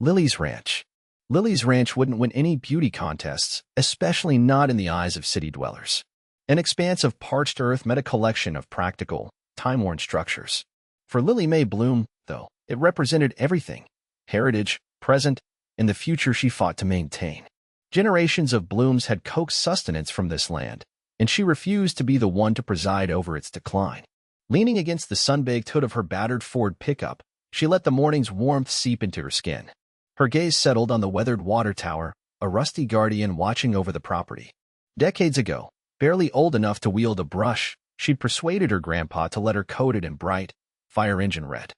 Lily's Ranch. Lily's Ranch wouldn't win any beauty contests, especially not in the eyes of city dwellers. An expanse of parched earth met a collection of practical, time-worn structures. For Lily Mae Bloom, though, it represented everything: heritage, present, and the future she fought to maintain. Generations of Blooms had coaxed sustenance from this land, and she refused to be the one to preside over its decline. Leaning against the sun-baked hood of her battered Ford pickup, she let the morning's warmth seep into her skin. Her gaze settled on the weathered water tower, a rusty guardian watching over the property. Decades ago, barely old enough to wield a brush, she'd persuaded her grandpa to let her coat it in bright, fire engine red.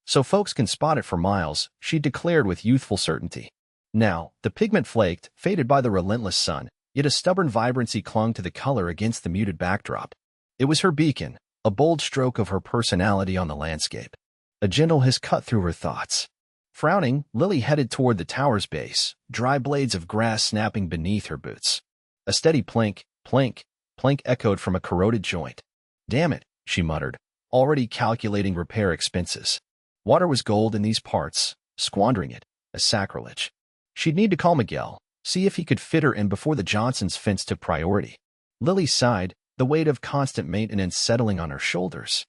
"So folks can spot it for miles," she declared with youthful certainty. Now, the pigment flaked, faded by the relentless sun, yet a stubborn vibrancy clung to the color against the muted backdrop. It was her beacon, a bold stroke of her personality on the landscape. A gentle hiss cut through her thoughts. Frowning, Lily headed toward the tower's base, dry blades of grass snapping beneath her boots. A steady plink, plink, plink echoed from a corroded joint. "Damn it," she muttered, already calculating repair expenses. Water was gold in these parts, squandering it, a sacrilege. She'd need to call Miguel, see if he could fit her in before the Johnsons' fence took priority. Lily sighed, the weight of constant maintenance settling on her shoulders.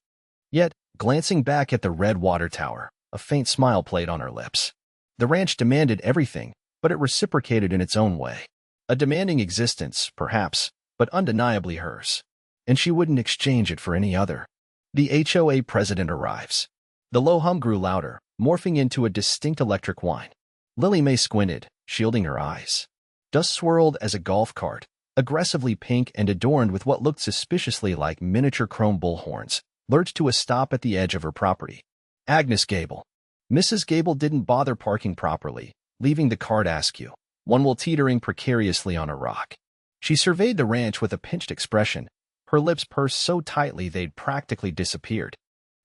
Yet, glancing back at the red water tower, a faint smile played on her lips. The ranch demanded everything, but it reciprocated in its own way. A demanding existence, perhaps, but undeniably hers. And she wouldn't exchange it for any other. The HOA president arrives. The low hum grew louder, morphing into a distinct electric whine. Lily Mae squinted, shielding her eyes. Dust swirled as a golf cart, aggressively pink and adorned with what looked suspiciously like miniature chrome bullhorns, lurched to a stop at the edge of her property. Agnes Gable. Mrs. Gable didn't bother parking properly, leaving the cart askew, one while teetering precariously on a rock. She surveyed the ranch with a pinched expression, her lips pursed so tightly they'd practically disappeared.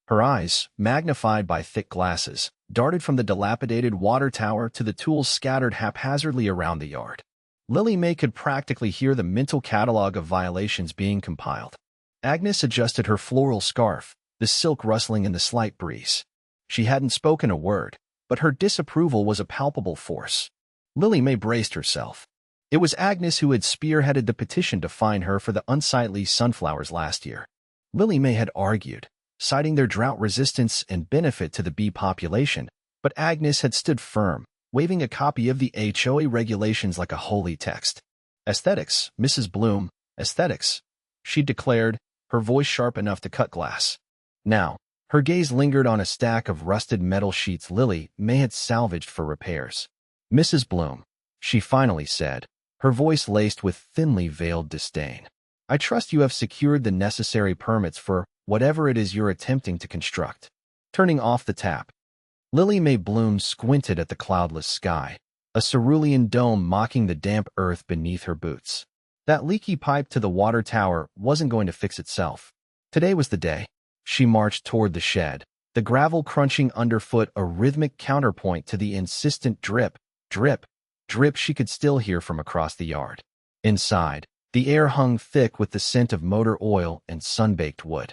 Her eyes, magnified by thick glasses, darted from the dilapidated water tower to the tools scattered haphazardly around the yard. Lily Mae could practically hear the mental catalog of violations being compiled. Agnes adjusted her floral scarf, the silk rustling in the slight breeze. She hadn't spoken a word, but her disapproval was a palpable force. Lily Mae braced herself. It was Agnes who had spearheaded the petition to fine her for the unsightly sunflowers last year. Lily Mae had argued, citing their drought resistance and benefit to the bee population, but Agnes had stood firm, waving a copy of the HOA regulations like a holy text. "Aesthetics, Mrs. Bloom, aesthetics," she declared, her voice sharp enough to cut glass. Now, her gaze lingered on a stack of rusted metal sheets Lily Mae had salvaged for repairs. "Mrs. Bloom," she finally said, her voice laced with thinly veiled disdain. "I trust you have secured the necessary permits for whatever it is you're attempting to construct." Turning off the tap, Lily Mae Bloom squinted at the cloudless sky, a cerulean dome mocking the damp earth beneath her boots. That leaky pipe to the water tower wasn't going to fix itself. Today was the day. She marched toward the shed, the gravel crunching underfoot a rhythmic counterpoint to the insistent drip, drip, drip she could still hear from across the yard. Inside, the air hung thick with the scent of motor oil and sun-baked wood.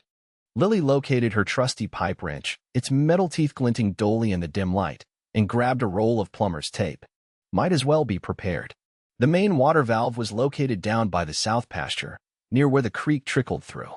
Lily located her trusty pipe wrench, its metal teeth glinting dully in the dim light, and grabbed a roll of plumber's tape. Might as well be prepared. The main water valve was located down by the south pasture, near where the creek trickled through.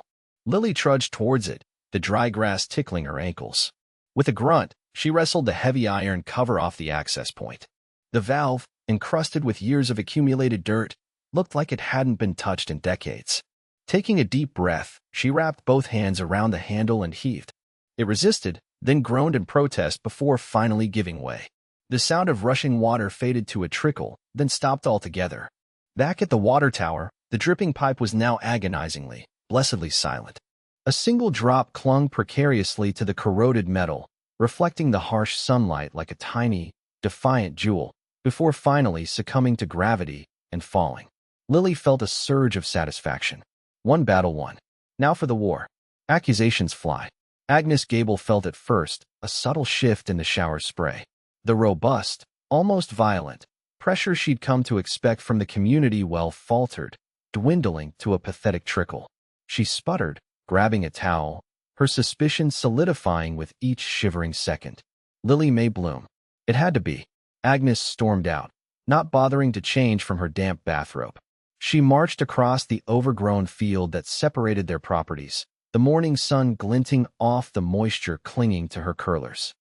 Lily trudged towards it, the dry grass tickling her ankles. With a grunt, she wrestled the heavy iron cover off the access point. The valve, encrusted with years of accumulated dirt, looked like it hadn't been touched in decades. Taking a deep breath, she wrapped both hands around the handle and heaved. It resisted, then groaned in protest before finally giving way. The sound of rushing water faded to a trickle, then stopped altogether. Back at the water tower, the dripping pipe was now agonizingly, blessedly silent. A single drop clung precariously to the corroded metal, reflecting the harsh sunlight like a tiny, defiant jewel, before finally succumbing to gravity and falling. Lily felt a surge of satisfaction. One battle won. Now for the war. Accusations fly. Agnes Gable felt at first a subtle shift in the shower spray. The robust, almost violent, pressure she'd come to expect from the community well faltered, dwindling to a pathetic trickle. She sputtered, grabbing a towel, her suspicion solidifying with each shivering second. Lily Mae Bloom. It had to be. Agnes stormed out, not bothering to change from her damp bathrobe. She marched across the overgrown field that separated their properties, the morning sun glinting off the moisture clinging to her curlers.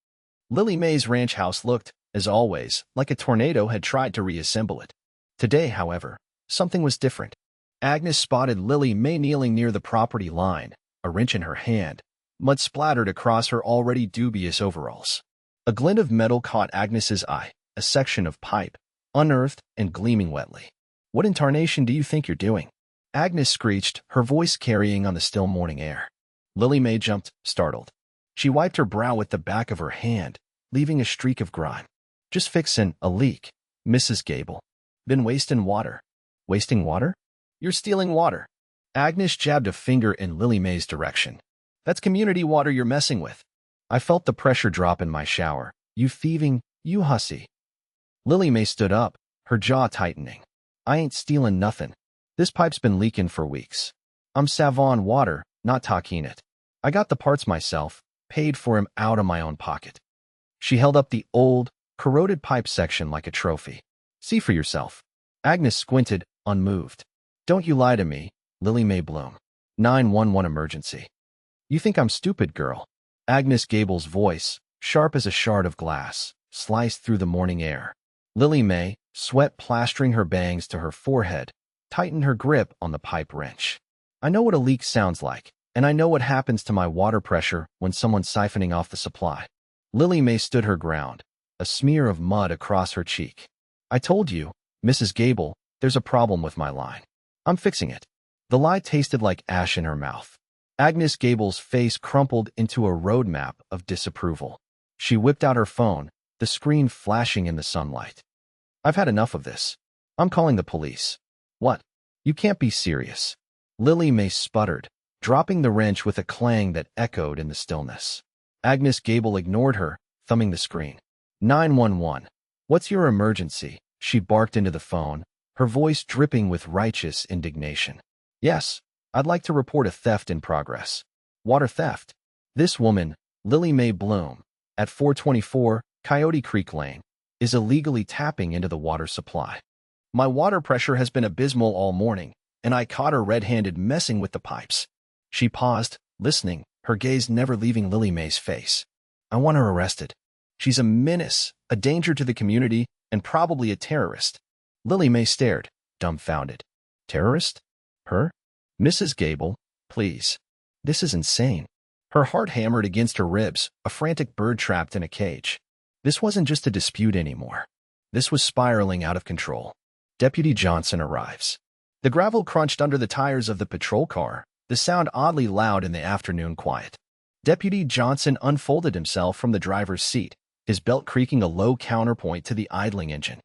Lily May's ranch house looked, as always, like a tornado had tried to reassemble it. Today, however, something was different. Agnes spotted Lily May kneeling near the property line, a wrench in her hand, mud splattered across her already dubious overalls. A glint of metal caught Agnes's eye, a section of pipe, unearthed and gleaming wetly. "What in tarnation do you think you're doing?" Agnes screeched, her voice carrying on the still morning air. Lily May jumped, startled. She wiped her brow with the back of her hand, leaving a streak of grime. "Just fixin' a leak, Mrs. Gable. Been wasting water." "Wasting water? You're stealing water." Agnes jabbed a finger in Lily May's direction. "That's community water you're messing with." "I felt the pressure drop in my shower. You thieving, you hussy." Lily May stood up, her jaw tightening. "I ain't stealing nothin'. This pipe's been leaking for weeks. I'm Savon water, not talking it. I got the parts myself, paid for 'em out of my own pocket." She held up the old, corroded pipe section like a trophy. "See for yourself." Agnes squinted, unmoved. "Don't you lie to me, Lily May Bloom. 911 emergency." "You think I'm stupid, girl?" Agnes Gable's voice, sharp as a shard of glass, sliced through the morning air. Lily May, sweat plastering her bangs to her forehead, tightened her grip on the pipe wrench. "I know what a leak sounds like, and I know what happens to my water pressure when someone's siphoning off the supply." Lily May stood her ground, a smear of mud across her cheek. "I told you, Mrs. Gable, there's a problem with my line. I'm fixing it." The lie tasted like ash in her mouth. Agnes Gable's face crumpled into a roadmap of disapproval. She whipped out her phone, the screen flashing in the sunlight. "I've had enough of this. I'm calling the police." "What? You can't be serious." Lily May sputtered, dropping the wrench with a clang that echoed in the stillness. Agnes Gable ignored her, thumbing the screen. 911. "What's your emergency?" She barked into the phone, her voice dripping with righteous indignation. "Yes, I'd like to report a theft in progress." "Water theft?" "This woman, Lily May Bloom, at 424 Coyote Creek Lane, is illegally tapping into the water supply. My water pressure has been abysmal all morning, and I caught her red-handed messing with the pipes." She paused, listening, her gaze never leaving Lily May's face. "I want her arrested. She's a menace, a danger to the community, and probably a terrorist." Lily May stared, dumbfounded. "Terrorist? Her? Mrs. Gable, please. This is insane." Her heart hammered against her ribs, a frantic bird trapped in a cage. This wasn't just a dispute anymore. This was spiraling out of control. Deputy Johnson arrives. The gravel crunched under the tires of the patrol car, the sound oddly loud in the afternoon quiet. Deputy Johnson unfolded himself from the driver's seat, his belt creaking a low counterpoint to the idling engine.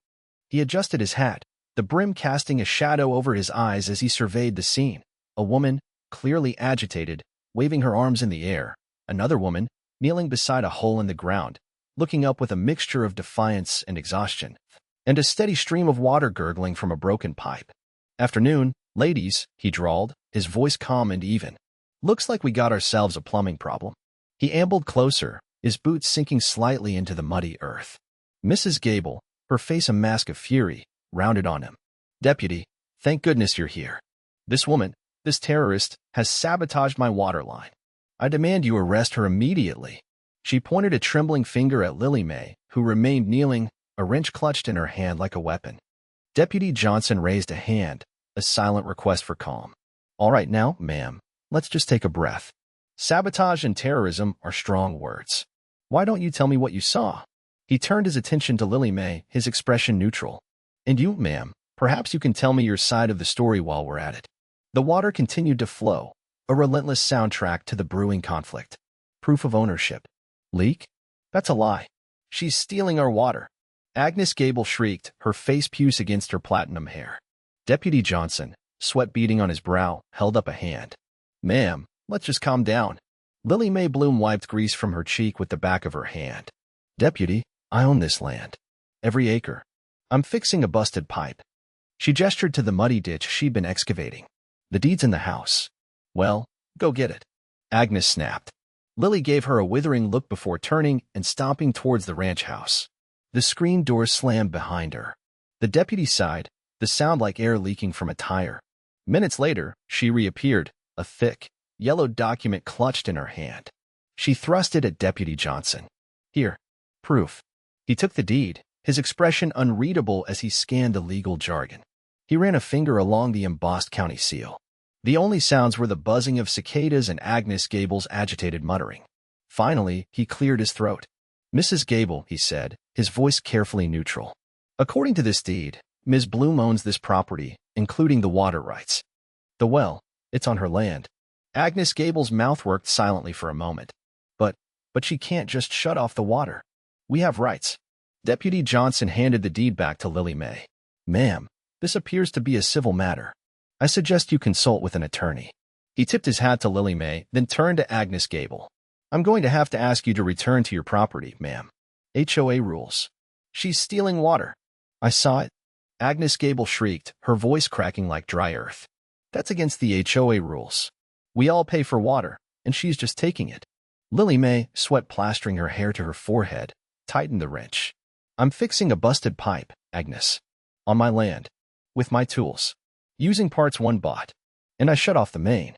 He adjusted his hat, the brim casting a shadow over his eyes as he surveyed the scene. A woman, clearly agitated, waving her arms in the air. Another woman, kneeling beside a hole in the ground, looking up with a mixture of defiance and exhaustion. And a steady stream of water gurgling from a broken pipe. "Afternoon, ladies," he drawled, his voice calm and even. "Looks like we got ourselves a plumbing problem." He ambled closer, his boots sinking slightly into the muddy earth. Mrs. Gable, her face a mask of fury, rounded on him. "Deputy, thank goodness you're here. This woman, this terrorist, has sabotaged my water line. I demand you arrest her immediately." She pointed a trembling finger at Lily May, who remained kneeling, a wrench clutched in her hand like a weapon. Deputy Johnson raised a hand, a silent request for calm. "All right now, ma'am, let's just take a breath. Sabotage and terrorism are strong words. Why don't you tell me what you saw?" He turned his attention to Lily May, his expression neutral. "And you, ma'am, perhaps you can tell me your side of the story while we're at it." The water continued to flow, a relentless soundtrack to the brewing conflict. Proof of ownership. Leak? That's a lie. She's stealing our water. Agnes Gable shrieked, her face puce against her platinum hair. Deputy Johnson, sweat beading on his brow, held up a hand. "Ma'am, let's just calm down." Lily May Bloom wiped grease from her cheek with the back of her hand. "Deputy, I own this land. Every acre. I'm fixing a busted pipe." She gestured to the muddy ditch she'd been excavating. "The deed's in the house." "Well, go get it." Agnes snapped. Lily gave her a withering look before turning and stomping towards the ranch house. The screen door slammed behind her. The deputy sighed, the sound like air leaking from a tire. Minutes later, she reappeared, a thick, yellow document clutched in her hand. She thrust it at Deputy Johnson. Here. Proof. He took the deed, his expression unreadable as he scanned the legal jargon. He ran a finger along the embossed county seal. The only sounds were the buzzing of cicadas and Agnes Gable's agitated muttering. Finally, he cleared his throat. Mrs. Gable, he said, his voice carefully neutral. According to this deed, Ms. Bloom owns this property, including the water rights. The well, it's on her land. Agnes Gable's mouth worked silently for a moment. But she can't just shut off the water. We have rights. Deputy Johnson handed the deed back to Lily May. Ma'am, this appears to be a civil matter. I suggest you consult with an attorney. He tipped his hat to Lily May, then turned to Agnes Gable. I'm going to have to ask you to return to your property, ma'am. HOA rules. She's stealing water. I saw it. Agnes Gable shrieked, her voice cracking like dry earth. That's against the HOA rules. We all pay for water, and she's just taking it. Lily May, sweat plastering her hair to her forehead, tightened the wrench. I'm fixing a busted pipe, Agnes. On my land. With my tools. Using parts one bought. And I shut off the main.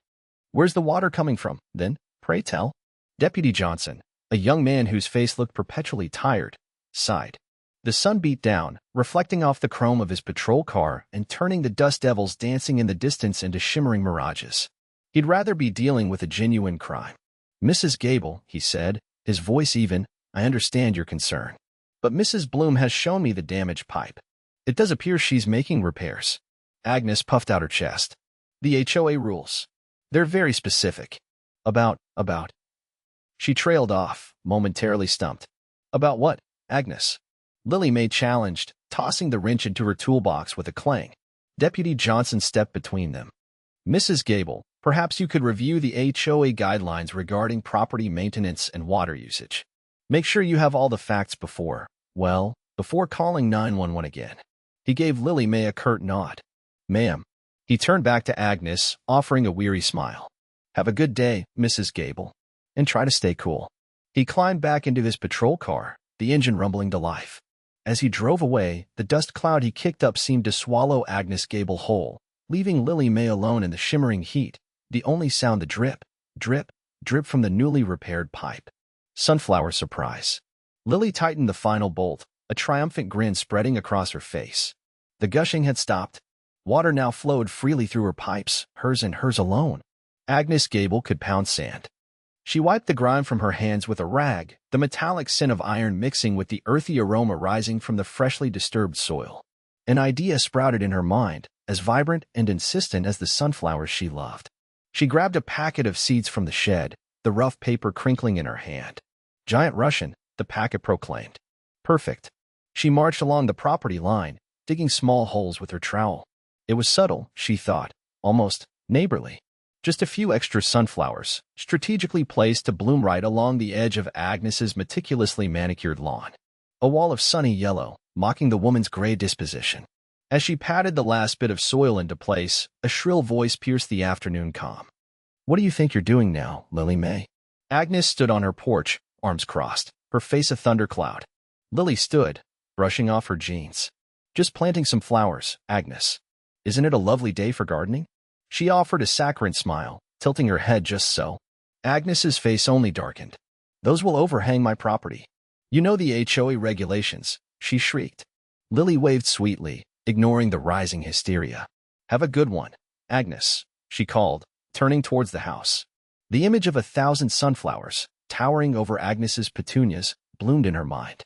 Where's the water coming from, then, pray tell? Deputy Johnson, a young man whose face looked perpetually tired, sighed. The sun beat down, reflecting off the chrome of his patrol car and turning the dust devils dancing in the distance into shimmering mirages. He'd rather be dealing with a genuine crime. Mrs. Gable, he said, his voice even, I understand your concern. But Mrs. Bloom has shown me the damaged pipe. It does appear she's making repairs. Agnes puffed out her chest. The HOA rules. They're very specific. About. She trailed off, momentarily stumped. About what, Agnes? Lily May challenged, tossing the wrench into her toolbox with a clang. Deputy Johnson stepped between them. Mrs. Gable, perhaps you could review the HOA guidelines regarding property maintenance and water usage. Make sure you have all the facts before calling 911 again. He gave Lily May a curt nod. Ma'am. He turned back to Agnes, offering a weary smile. Have a good day, Mrs. Gable. And try to stay cool. He climbed back into his patrol car, the engine rumbling to life. As he drove away, the dust cloud he kicked up seemed to swallow Agnes Gable whole, leaving Lily May alone in the shimmering heat, the only sound the drip, drip, drip from the newly repaired pipe. Sunflower surprise. Lily tightened the final bolt, a triumphant grin spreading across her face. The gushing had stopped. Water now flowed freely through her pipes, hers and hers alone. Agnes Gable could pound sand. She wiped the grime from her hands with a rag, the metallic scent of iron mixing with the earthy aroma rising from the freshly disturbed soil. An idea sprouted in her mind, as vibrant and insistent as the sunflowers she loved. She grabbed a packet of seeds from the shed, the rough paper crinkling in her hand. Giant Russian, the packet proclaimed. Perfect. She marched along the property line, digging small holes with her trowel. It was subtle, she thought, almost neighborly. Just a few extra sunflowers, strategically placed to bloom right along the edge of Agnes's meticulously manicured lawn. A wall of sunny yellow, mocking the woman's gray disposition. As she patted the last bit of soil into place, a shrill voice pierced the afternoon calm. What do you think you're doing now, Lily May? Agnes stood on her porch, arms crossed, her face a thundercloud. Lily stood, brushing off her jeans. Just planting some flowers, Agnes. Isn't it a lovely day for gardening? She offered a saccharine smile, tilting her head just so. Agnes's face only darkened. Those will overhang my property. You know the HOA regulations, she shrieked. Lily waved sweetly, ignoring the rising hysteria. Have a good one, Agnes, she called, turning towards the house. The image of 1,000 sunflowers, towering over Agnes's petunias, bloomed in her mind.